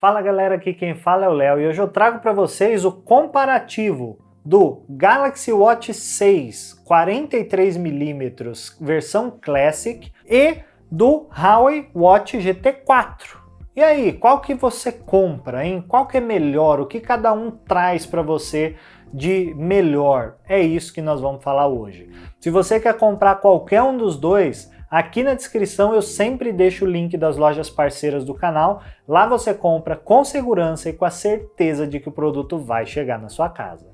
Fala galera, aqui quem fala é o Léo e hoje eu trago para vocês o comparativo do Galaxy Watch 6 43mm versão Classic e do Huawei Watch GT 4. E aí, qual que você compra, hein? Qual que é melhor? O que cada um traz para você de melhor? É isso que nós vamos falar hoje. Se você quer comprar qualquer um dos dois, aqui na descrição eu sempre deixo o link das lojas parceiras do canal. Lá você compra com segurança e com a certeza de que o produto vai chegar na sua casa.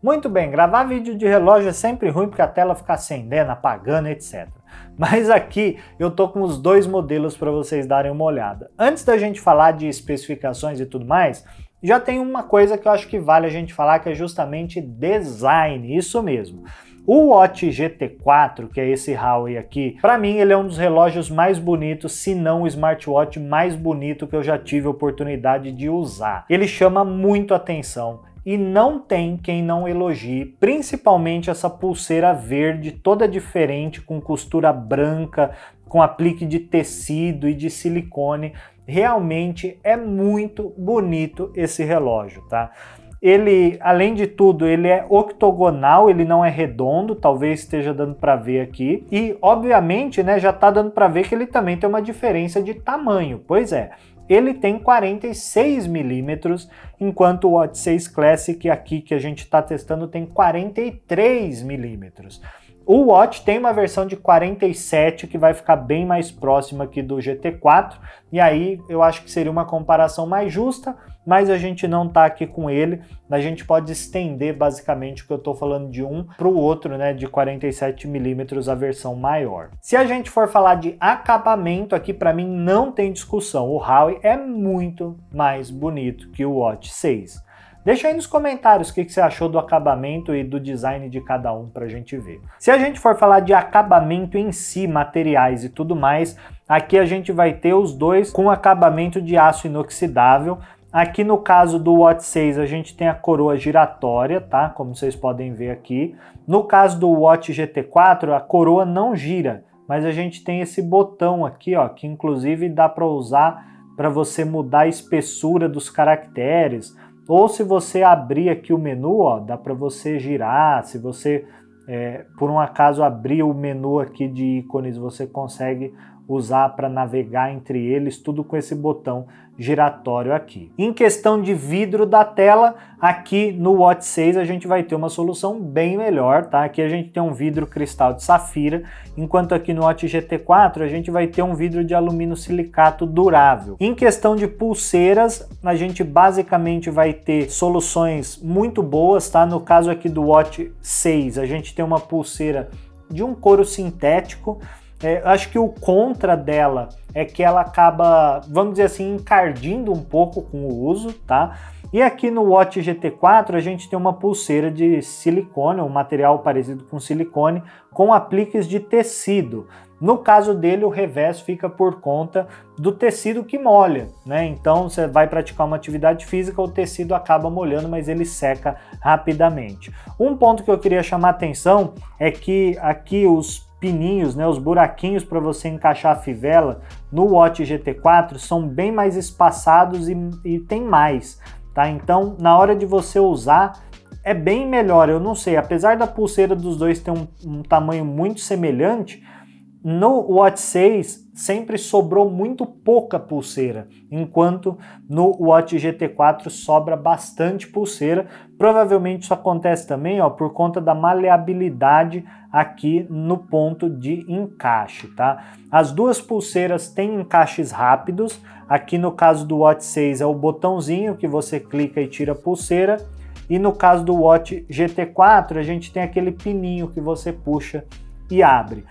Muito bem, gravar vídeo de relógio é sempre ruim porque a tela fica acendendo, apagando, etc. Mas aqui eu tô com os dois modelos para vocês darem uma olhada. Antes da gente falar de especificações e tudo mais, já tem uma coisa que eu acho que vale a gente falar, que é justamente design, isso mesmo. O Watch GT 4, que é esse Huawei aqui, para mim ele é um dos relógios mais bonitos, se não o smartwatch mais bonito que eu já tive a oportunidade de usar. Ele chama muito atenção e não tem quem não elogie, principalmente essa pulseira verde, toda diferente, com costura branca, com aplique de tecido e de silicone. Realmente é muito bonito esse relógio, tá? Ele, além de tudo, ele é octogonal, ele não é redondo, talvez esteja dando para ver aqui. E, obviamente, né, já tá dando para ver que ele também tem uma diferença de tamanho. Pois é, ele tem 46mm, enquanto o Watch 6 Classic aqui que a gente está testando tem 43mm. O Watch tem uma versão de 47 que vai ficar bem mais próxima aqui do GT 4, e aí eu acho que seria uma comparação mais justa, mas a gente não tá aqui com ele, a gente pode estender basicamente o que eu tô falando de um para o outro, né, de 47mm a versão maior. Se a gente for falar de acabamento aqui, para mim não tem discussão, o Huawei é muito mais bonito que o Watch 6. Deixa aí nos comentários o que você achou do acabamento e do design de cada um pra gente ver. Se a gente for falar de acabamento em si, materiais e tudo mais, aqui a gente vai ter os dois com acabamento de aço inoxidável. Aqui no caso do Watch 6 a gente tem a coroa giratória, tá? Como vocês podem ver aqui. No caso do Watch GT 4 a coroa não gira, mas a gente tem esse botão aqui, ó, que inclusive dá para usar para você mudar a espessura dos caracteres. Ou se você abrir aqui o menu, ó, dá para você girar. Se você, por um acaso, abrir o menu aqui de ícones, você consegue usar para navegar entre eles, tudo com esse botão giratório aqui. Em questão de vidro da tela, aqui no Watch 6 a gente vai ter uma solução bem melhor, tá? Aqui a gente tem um vidro cristal de safira, enquanto aqui no Watch GT 4 a gente vai ter um vidro de alumínio silicato durável. Em questão de pulseiras, a gente basicamente vai ter soluções muito boas, tá? No caso aqui do Watch 6, a gente tem uma pulseira de um couro sintético. Acho que o contra dela é que ela acaba, vamos dizer assim, encardindo um pouco com o uso, tá? E aqui no Watch GT 4 a gente tem uma pulseira de silicone, um material parecido com silicone, com apliques de tecido. No caso dele, o revés fica por conta do tecido que molha, né? Então você vai praticar uma atividade física, o tecido acaba molhando, mas ele seca rapidamente. Um ponto que eu queria chamar a atenção é que aqui os pininhos, né, os buraquinhos para você encaixar a fivela no Watch GT 4 são bem mais espaçados e tem mais, tá? Então, na hora de você usar, é bem melhor. Eu não sei, apesar da pulseira dos dois ter um tamanho muito semelhante, no Watch 6 sempre sobrou muito pouca pulseira, enquanto no Watch GT 4 sobra bastante pulseira. Provavelmente isso acontece também, ó, por conta da maleabilidade aqui no ponto de encaixe, tá? As duas pulseiras têm encaixes rápidos. Aqui no caso do Watch 6 é o botãozinho que você clica e tira a pulseira, e no caso do Watch GT 4 a gente tem aquele pininho que você puxa e abre.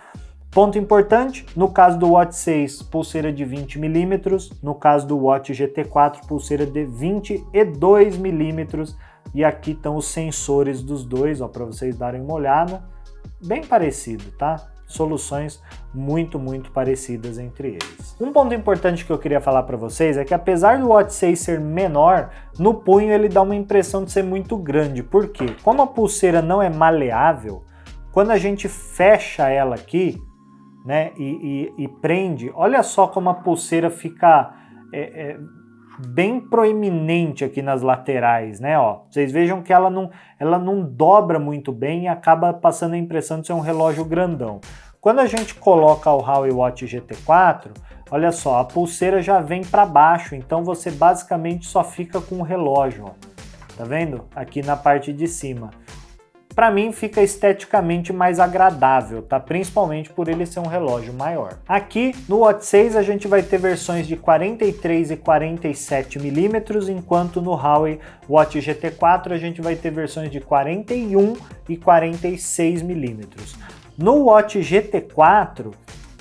Ponto importante, no caso do Watch 6, pulseira de 20mm, no caso do Watch GT 4, pulseira de 22mm, e aqui estão os sensores dos dois, ó, para vocês darem uma olhada, bem parecido, tá? Soluções muito parecidas entre eles. Um ponto importante que eu queria falar para vocês é que apesar do Watch 6 ser menor, no punho ele dá uma impressão de ser muito grande. Por quê? Como a pulseira não é maleável, quando a gente fecha ela aqui, né, e prende, olha só como a pulseira fica bem proeminente aqui nas laterais, né? Ó, vocês vejam que ela não dobra muito bem e acaba passando a impressão de ser um relógio grandão. Quando a gente coloca o Huawei Watch GT4, olha só, a pulseira já vem para baixo, então você basicamente só fica com o relógio, ó. Tá vendo? Aqui na parte de cima. Para mim fica esteticamente mais agradável, tá? Principalmente por ele ser um relógio maior. Aqui no Watch 6 a gente vai ter versões de 43 e 47 milímetros, enquanto no Huawei Watch GT4 a gente vai ter versões de 41 e 46 milímetros. No Watch GT4,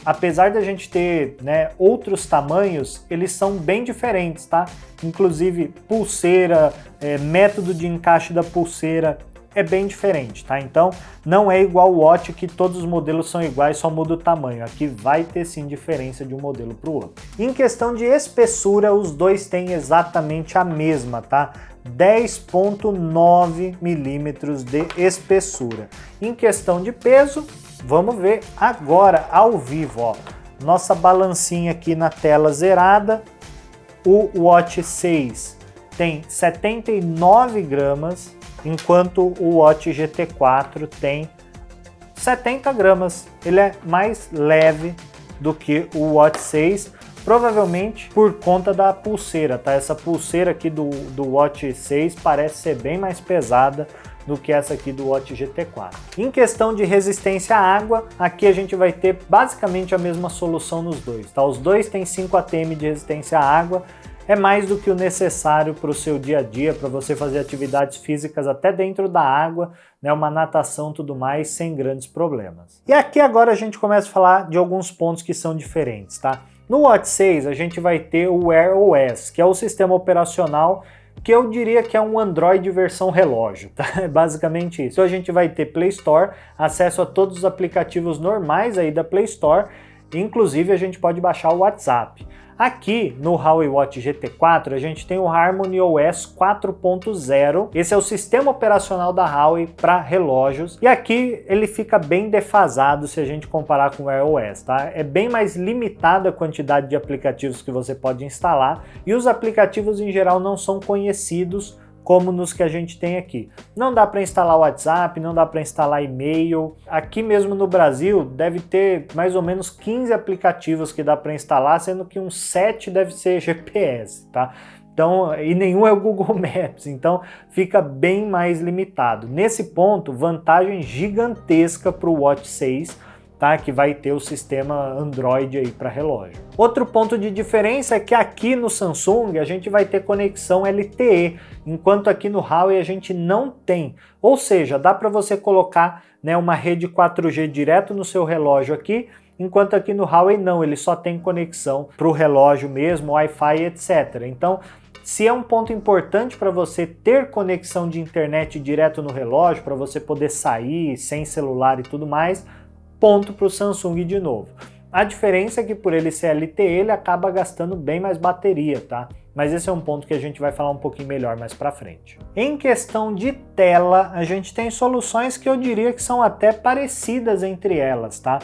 apesar de a gente ter, né, outros tamanhos, eles são bem diferentes, tá? Inclusive pulseira, método de encaixe da pulseira é bem diferente, tá? Então não é igual o Watch que todos os modelos são iguais, só muda o tamanho. Aqui vai ter sim diferença de um modelo para o outro. Em questão de espessura, os dois têm exatamente a mesma, tá? 10,9 milímetros de espessura. Em questão de peso, vamos ver agora ao vivo, ó. Nossa balancinha aqui na tela zerada. O Watch 6 tem 79 gramas, enquanto o Watch GT4 tem 70 gramas. Ele é mais leve do que o Watch 6, provavelmente por conta da pulseira, tá? Essa pulseira aqui do Watch 6 parece ser bem mais pesada do que essa aqui do Watch GT4. Em questão de resistência à água, aqui a gente vai ter basicamente a mesma solução nos dois, tá? Os dois têm 5 atm de resistência à água, é mais do que o necessário para o seu dia a dia, para você fazer atividades físicas até dentro da água, né, uma natação e tudo mais, sem grandes problemas. E aqui agora a gente começa a falar de alguns pontos que são diferentes, tá? No Watch 6 a gente vai ter o Wear OS, que é o sistema operacional que eu diria que é um Android versão relógio, tá? É basicamente isso. Então a gente vai ter Play Store, acesso a todos os aplicativos normais aí da Play Store, inclusive a gente pode baixar o WhatsApp. Aqui no Huawei Watch GT4 a gente tem o Harmony OS 4.0, esse é o sistema operacional da Huawei para relógios, e aqui ele fica bem defasado se a gente comparar com o Wear OS, tá? É bem mais limitada a quantidade de aplicativos que você pode instalar, e os aplicativos em geral não são conhecidos como nos que a gente tem aqui. Não dá para instalar o WhatsApp, não dá para instalar e-mail. Aqui mesmo no Brasil deve ter mais ou menos 15 aplicativos que dá para instalar, sendo que uns 7 deve ser GPS, tá? Então, e nenhum é o Google Maps, então fica bem mais limitado. Nesse ponto, vantagem gigantesca para o Watch 6, tá? Que vai ter o sistema Android aí para relógio. Outro ponto de diferença é que aqui no Samsung a gente vai ter conexão LTE, enquanto aqui no Huawei a gente não tem. Ou seja, dá para você colocar, né, uma rede 4G direto no seu relógio aqui, enquanto aqui no Huawei não, ele só tem conexão para o relógio mesmo, Wi-Fi, etc. Então, se é um ponto importante para você ter conexão de internet direto no relógio, para você poder sair sem celular e tudo mais, ponto para o Samsung de novo. A diferença é que por ele ser LTE, ele acaba gastando bem mais bateria, tá? Mas esse é um ponto que a gente vai falar um pouquinho melhor mais para frente. Em questão de tela, a gente tem soluções que eu diria que são até parecidas entre elas, tá?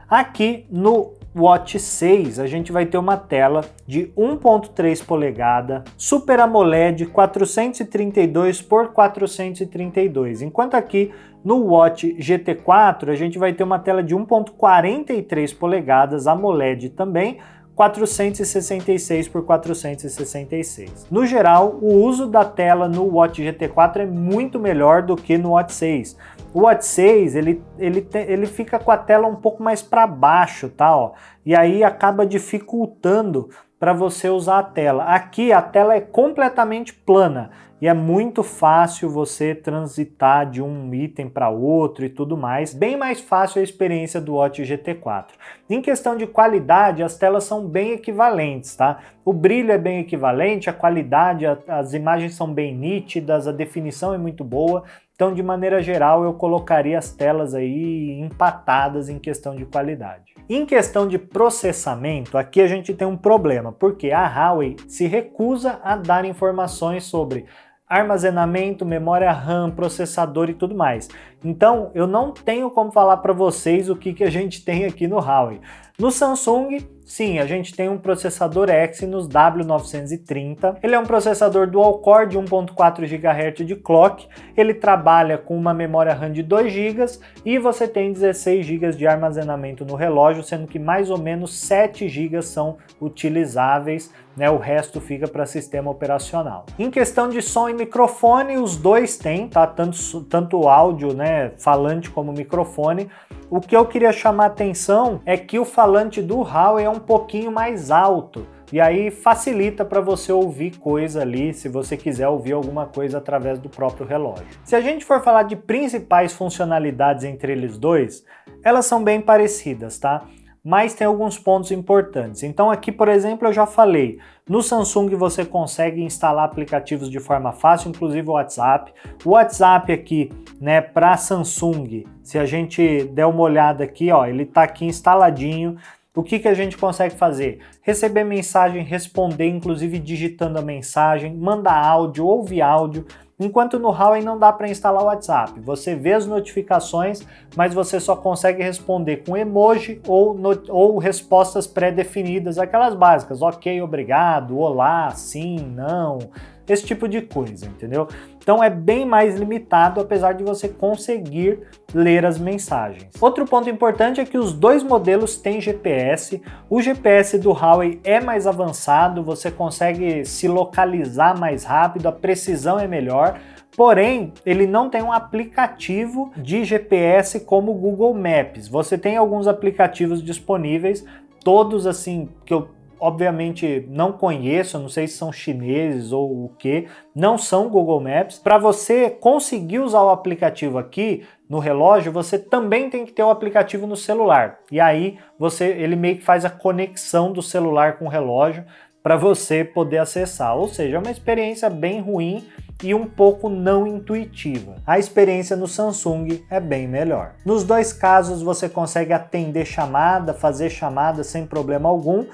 Aqui no Watch 6 a gente vai ter uma tela de 1.3 polegada, Super AMOLED 432 por 432, enquanto aqui no Watch GT4 a gente vai ter uma tela de 1.43 polegadas, AMOLED também, 466 por 466. No geral, o uso da tela no Watch GT4 é muito melhor do que no Watch 6. O Watch 6 ele fica com a tela um pouco mais para baixo, tá? Ó, e aí acaba dificultando para você usar a tela. Aqui a tela é completamente plana e é muito fácil você transitar de um item para outro e tudo mais. Bem mais fácil a experiência do Watch GT4. Em questão de qualidade, as telas são bem equivalentes, tá? O brilho é bem equivalente, a qualidade, as imagens são bem nítidas, a definição é muito boa. Então, de maneira geral, eu colocaria as telas aí empatadas em questão de qualidade. Em questão de processamento, aqui a gente tem um problema, porque a Huawei se recusa a dar informações sobre armazenamento, memória RAM, processador e tudo mais. Então, eu não tenho como falar para vocês o que a gente tem aqui no Huawei. No Samsung, sim, a gente tem um processador Exynos W930. Ele é um processador dual-core de 1.4 GHz de clock. Ele trabalha com uma memória RAM de 2 GB e você tem 16 GB de armazenamento no relógio, sendo que mais ou menos 7 GB são utilizáveis, né? O resto fica para sistema operacional. Em questão de som e microfone, os dois têm, tá? Tanto áudio, né, falante como microfone. O que eu queria chamar a atenção é que o falante do Huawei é um pouquinho mais alto, e aí facilita para você ouvir coisa ali, se você quiser ouvir alguma coisa através do próprio relógio. Se a gente for falar de principais funcionalidades entre eles dois, elas são bem parecidas, tá? Mas tem alguns pontos importantes. Então aqui, por exemplo, eu já falei, no Samsung você consegue instalar aplicativos de forma fácil, inclusive o WhatsApp. O WhatsApp aqui, né, para Samsung, se a gente der uma olhada aqui, ó, ele tá aqui instaladinho. O que a gente consegue fazer? Receber mensagem, responder, inclusive digitando a mensagem, mandar áudio, ouvir áudio. Enquanto no Huawei não dá para instalar o WhatsApp. Você vê as notificações, mas você só consegue responder com emoji ou respostas pré-definidas, aquelas básicas, ok, obrigado, olá, sim, não, esse tipo de coisa, entendeu? Então é bem mais limitado, apesar de você conseguir ler as mensagens. Outro ponto importante é que os dois modelos têm GPS. O GPS do Huawei é mais avançado, você consegue se localizar mais rápido, a precisão é melhor. Porém, ele não tem um aplicativo de GPS como o Google Maps. Você tem alguns aplicativos disponíveis, todos assim que eu obviamente não conheço, não sei se são chineses ou o que, não são Google Maps. Para você conseguir usar o aplicativo aqui no relógio, você também tem que ter o aplicativo no celular. E aí ele meio que faz a conexão do celular com o relógio para você poder acessar. Ou seja, é uma experiência bem ruim e um pouco não intuitiva. A experiência no Samsung é bem melhor. Nos dois casos você consegue atender chamada, fazer chamada sem problema algum,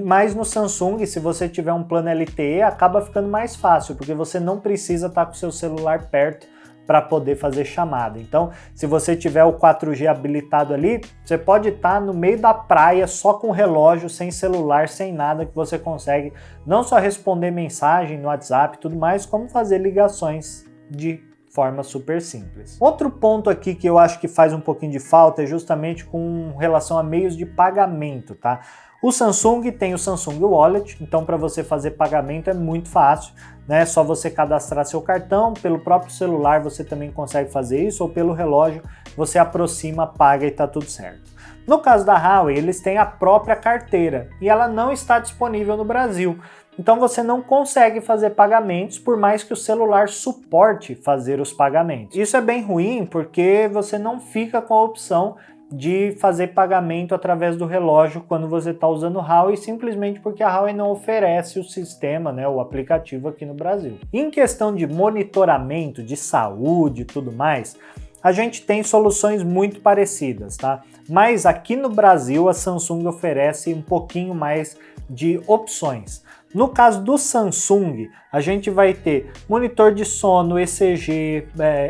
mas no Samsung, se você tiver um plano LTE, acaba ficando mais fácil, porque você não precisa estar com o seu celular perto para poder fazer chamada. Então, se você tiver o 4G habilitado ali, você pode estar no meio da praia só com o relógio, sem celular, sem nada, que você consegue não só responder mensagem no WhatsApp e tudo mais, como fazer ligações de forma super simples. Outro ponto aqui que eu acho que faz um pouquinho de falta é justamente com relação a meios de pagamento, tá? O Samsung tem o Samsung Wallet, então para você fazer pagamento é muito fácil, né? É só você cadastrar seu cartão, pelo próprio celular você também consegue fazer isso, ou pelo relógio você aproxima, paga e tá tudo certo. No caso da Huawei, eles têm a própria carteira e ela não está disponível no Brasil. Então você não consegue fazer pagamentos por mais que o celular suporte fazer os pagamentos. Isso é bem ruim porque você não fica com a opção de fazer pagamento através do relógio quando você está usando o Huawei, simplesmente porque a Huawei não oferece o sistema, né, o aplicativo aqui no Brasil. Em questão de monitoramento, de saúde e tudo mais, a gente tem soluções muito parecidas, tá? Mas aqui no Brasil a Samsung oferece um pouquinho mais de opções. No caso do Samsung, a gente vai ter monitor de sono, ECG,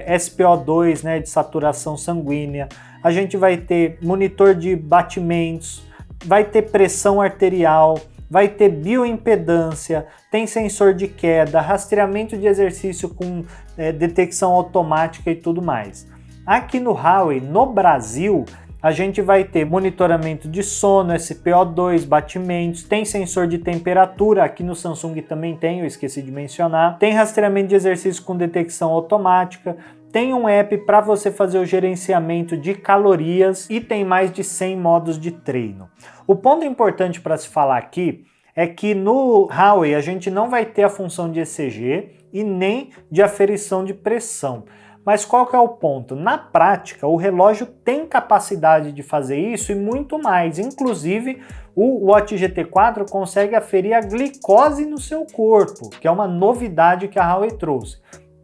SpO2, né, de saturação sanguínea, a gente vai ter monitor de batimentos, vai ter pressão arterial, vai ter bioimpedância, tem sensor de queda, rastreamento de exercício com detecção automática e tudo mais. Aqui no Huawei, no Brasil, a gente vai ter monitoramento de sono, SpO2, batimentos, tem sensor de temperatura, aqui no Samsung também tem, eu esqueci de mencionar, tem rastreamento de exercício com detecção automática, tem um app para você fazer o gerenciamento de calorias e tem mais de 100 modos de treino. O ponto importante para se falar aqui é que no Huawei a gente não vai ter a função de ECG e nem de aferição de pressão. Mas qual que é o ponto? Na prática, o relógio tem capacidade de fazer isso e muito mais. Inclusive, o Watch GT4 consegue aferir a glicose no seu corpo, que é uma novidade que a Huawei trouxe.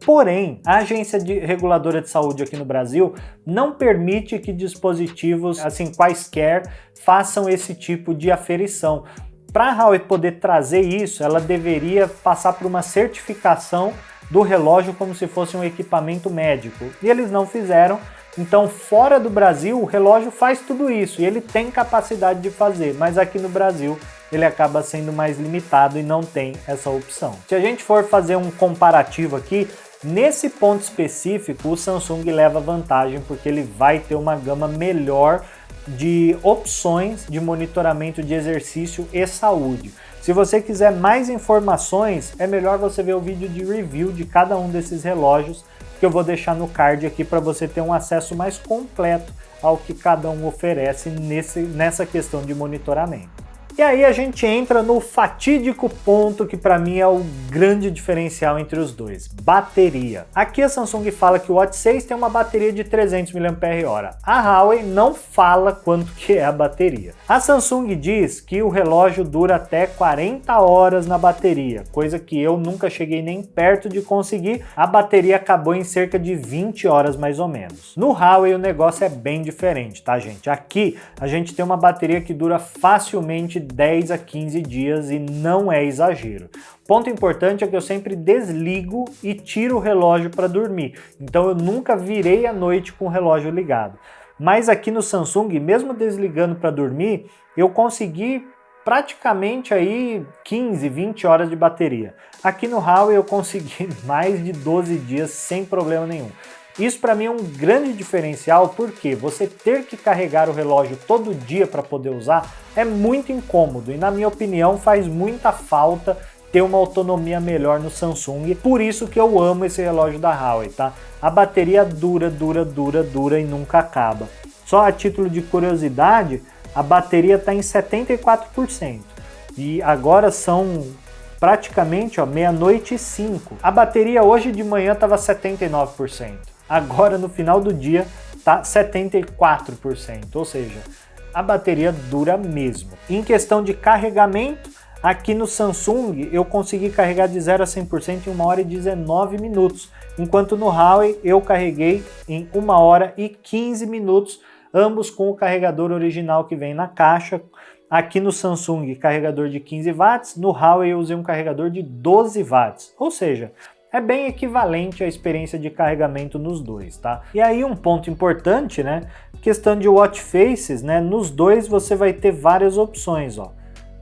Porém, a Agência Reguladora de Saúde aqui no Brasil não permite que dispositivos, assim, quaisquer, façam esse tipo de aferição. Para a Huawei poder trazer isso, ela deveria passar por uma certificação do relógio como se fosse um equipamento médico. E eles não fizeram, Então, fora do Brasil, o relógio faz tudo isso e ele tem capacidade de fazer, mas aqui no Brasil ele acaba sendo mais limitado e não tem essa opção. Se a gente for fazer um comparativo aqui, nesse ponto específico, o Samsung leva vantagem porque ele vai ter uma gama melhor de opções de monitoramento de exercício e saúde. Se você quiser mais informações, é melhor você ver o vídeo de review de cada um desses relógios que eu vou deixar no card aqui para você ter um acesso mais completo ao que cada um oferece nessa questão de monitoramento. E aí a gente entra no fatídico ponto que para mim é o grande diferencial entre os dois, bateria. Aqui a Samsung fala que o Watch 6 tem uma bateria de 300 mAh. A Huawei não fala quanto que é a bateria. A Samsung diz que o relógio dura até 40 horas na bateria, coisa que eu nunca cheguei nem perto de conseguir. A bateria acabou em cerca de 20 horas mais ou menos. No Huawei o negócio é bem diferente, tá, gente? Aqui a gente tem uma bateria que dura facilmente 10 a 15 dias e não é exagero. Ponto importante é que eu sempre desligo e tiro o relógio para dormir, então eu nunca virei a noite com o relógio ligado. Mas aqui no Samsung, mesmo desligando para dormir, eu consegui praticamente aí 15, 20 horas de bateria. Aqui no Huawei eu consegui mais de 12 dias sem problema nenhum. Isso para mim é um grande diferencial porque você ter que carregar o relógio todo dia para poder usar é muito incômodo e, na minha opinião, faz muita falta ter uma autonomia melhor no Samsung. Por isso que eu amo esse relógio da Huawei, tá? A bateria dura e nunca acaba. Só a título de curiosidade, a bateria está em 74% e agora são praticamente meia-noite e 5. A bateria hoje de manhã estava 79%. Agora no final do dia tá 74%, ou seja, a bateria dura mesmo. Em questão de carregamento, aqui no Samsung eu consegui carregar de 0 a 100% em 1 hora e 19 minutos, enquanto no Huawei eu carreguei em 1 hora e 15 minutos, ambos com o carregador original que vem na caixa. Aqui no Samsung carregador de 15 watts, no Huawei eu usei um carregador de 12 watts, ou seja, é bem equivalente à experiência de carregamento nos dois, tá? E aí um ponto importante, né? Questão de watch faces, né? Nos dois você vai ter várias opções, ó.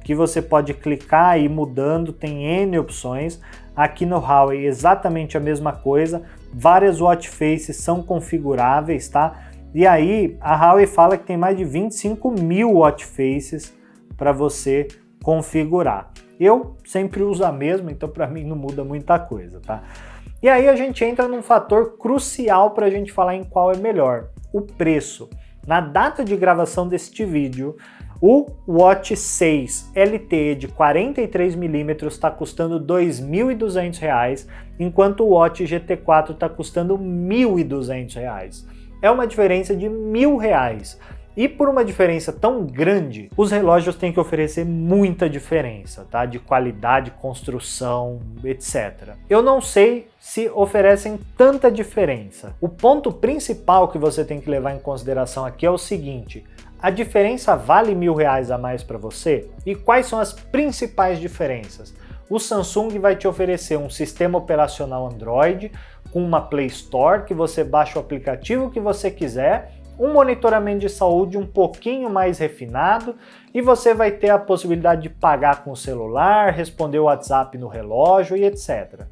Que você pode clicar e ir mudando, tem N opções. Aqui no Huawei exatamente a mesma coisa, várias watch faces são configuráveis, tá? E aí a Huawei fala que tem mais de 25 mil watch faces para você configurar. Eu sempre uso a mesma, então para mim não muda muita coisa, tá? E aí a gente entra num fator crucial para a gente falar em qual é melhor, o preço. Na data de gravação deste vídeo, o Watch 6 LTE de 43mm está custando R$ 2.200, enquanto o Watch GT4 está custando R$ 1.200. É uma diferença de R$ 1.000. E por uma diferença tão grande, os relógios têm que oferecer muita diferença, tá? De qualidade, construção, etc. Eu não sei se oferecem tanta diferença. O ponto principal que você tem que levar em consideração aqui é o seguinte: a diferença vale R$ 1.000 a mais para você? E quais são as principais diferenças? O Samsung vai te oferecer um sistema operacional Android com uma Play Store que você baixa o aplicativo que você quiser, um monitoramento de saúde um pouquinho mais refinado e você vai ter a possibilidade de pagar com o celular, responder o WhatsApp no relógio e etc.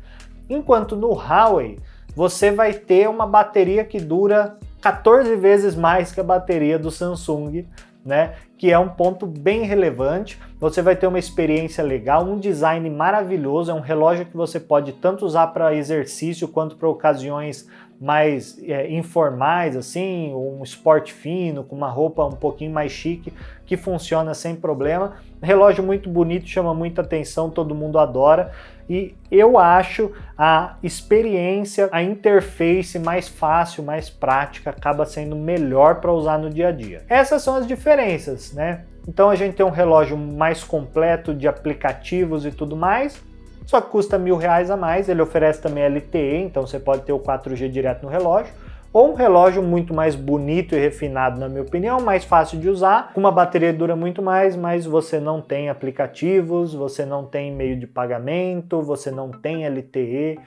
Enquanto no Huawei você vai ter uma bateria que dura 14 vezes mais que a bateria do Samsung, né? Que é um ponto bem relevante. Você vai ter uma experiência legal, um design maravilhoso, é um relógio que você pode tanto usar para exercício quanto para ocasiões mais informais, assim, um esporte fino, com uma roupa um pouquinho mais chique, que funciona sem problema. Relógio muito bonito, chama muita atenção, todo mundo adora. E eu acho a experiência, a interface mais fácil, mais prática, acaba sendo melhor para usar no dia a dia. Essas são as diferenças, né? Então a gente tem um relógio mais completo de aplicativos e tudo mais, só que custa R$ 1.000 a mais. Ele oferece também LTE, então você pode ter o 4G direto no relógio, ou um relógio muito mais bonito e refinado, na minha opinião, mais fácil de usar, com uma bateria que dura muito mais, mas você não tem aplicativos, você não tem meio de pagamento, você não tem LTE,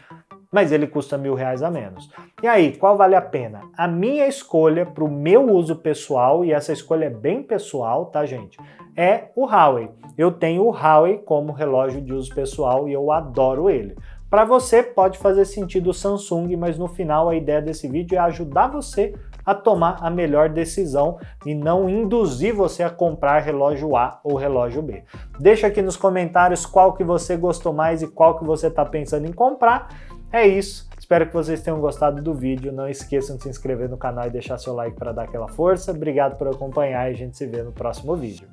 mas ele custa R$1.000 a menos. E aí, qual vale a pena? A minha escolha para o meu uso pessoal, e essa escolha é bem pessoal, tá, gente? É o Huawei. Eu tenho o Huawei como relógio de uso pessoal e eu adoro ele. Para você pode fazer sentido o Samsung, mas no final a ideia desse vídeo é ajudar você a tomar a melhor decisão e não induzir você a comprar relógio A ou relógio B. Deixa aqui nos comentários qual que você gostou mais e qual que você está pensando em comprar. É isso. Espero que vocês tenham gostado do vídeo. Não esqueçam de se inscrever no canal e deixar seu like para dar aquela força. Obrigado por acompanhar e a gente se vê no próximo vídeo.